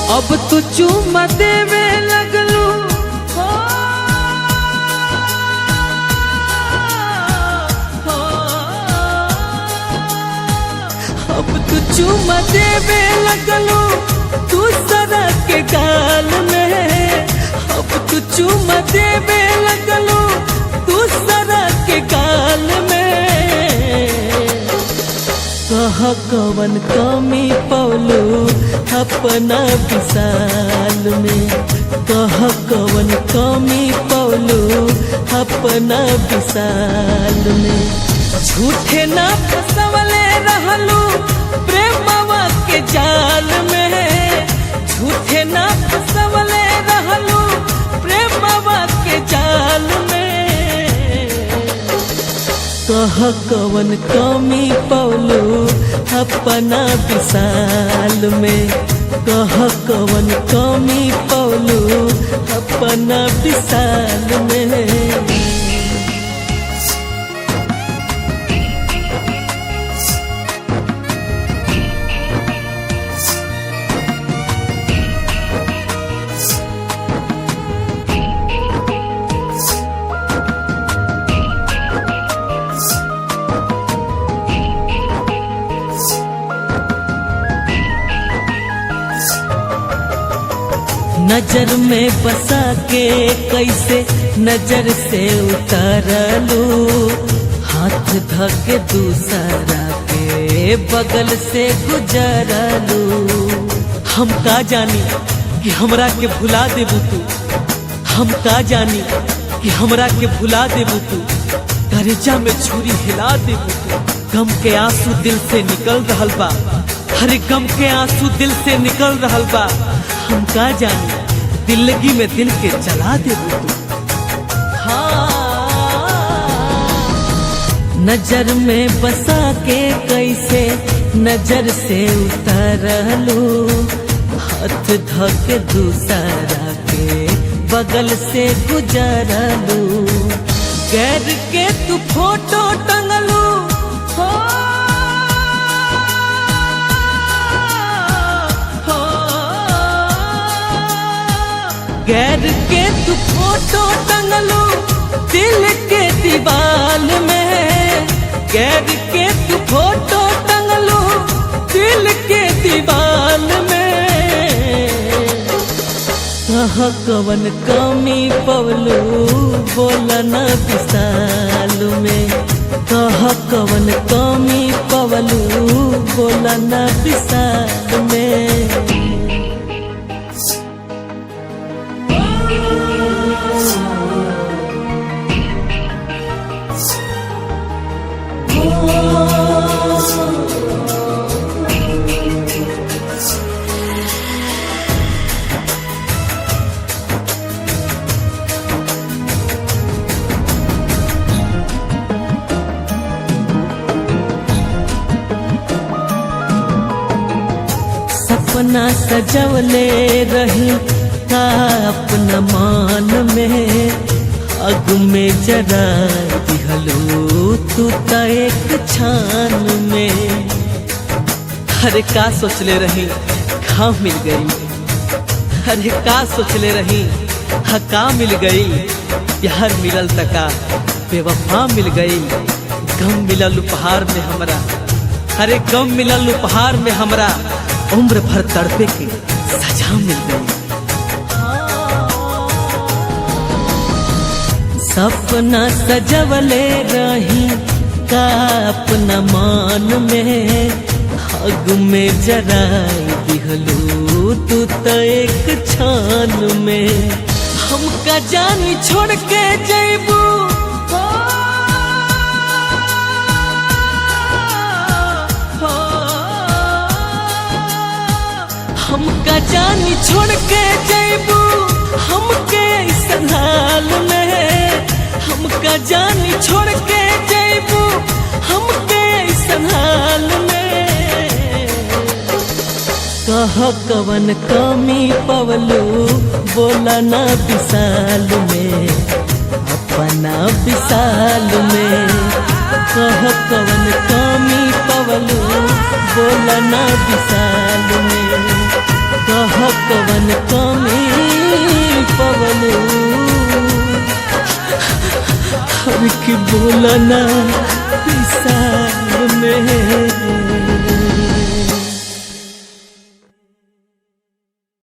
अब तो चुम्मा देवे लगलू हो, हो, अब तो चुम्मा देवे लगलू दूसरा के गाल में। अब तो चुम्मा देवे लगलू दूसरा के गाल में। कह कवन कमी पौलू अपना विशाल में। कह कवन कमी पौलू अपना विशाल में। झूठे ना फसवले रहलू प्रेमवा के जाल में। झूठे ना फसवले रहलू प्रेमवा के जाल में। कह कवन कमी पौलू अपना विशाल में। कह कवन कमी पौलू अपना विशाल में। नजर में बसा के कैसे नजर से उतारलू। हाथ धके दूसरा के बगल से गुजरलू। हम का जानी कि हमरा के भुला देबू तू। हम का जानी कि हमरा के भुला देबू तू। करेजा में छुरी हिला देबू तू। गम के आंसू दिल से निकल रहल बा। हर गम के आंसू दिल से निकल रहल बा। हम का जानी दिल्लगी में दिल के जला देबू तू। हाँ, नजर में बसा के कैसे नजर से उतारलू। हाथ धके दूसरा के बगल से गुजरलू। गैर के तू फोटो टंगलू हो, गैर के तू फोटो टंगलू दिल के दीवाल में। गैर के तू फोटो टंगलू दिल के दीवाल में। कह कवन कमी पौलू बोला न विशाल में। कह कवन कमी पौलू बोला न विशाल में। सपना सजवले रही का अपना मान में। अग में जरा दिहलू तू ता एक छान में। अरे का सोचले रही घाव मिल गई। अरे का सोचले रही हा का मिल गई। प्यार मिलल तका बेवफा मिल गई। गम मिलल उपहार में हमरा। अरे गम मिलल उपहार में हमरा। उम्र भर तड़पे के सजा मिल गई। सपना सजवले रही का अपना मान में। अग में जरा दिहलू तू तो एक छान में। हमका जानी छोड़ के जैबू हमका जानी छोड़ के जैबू हमके ऐसन हाल में, हमका जानी छोड़ के जैबू हमके ऐसन हाल में। कह कवन कमी पवलू बोला ना विशाल में, अपना विशाल में। कह कवन कमी पवलू बोला ना विशाल में, कह कवन कमी पवलू हर की बोला ना विशाल में।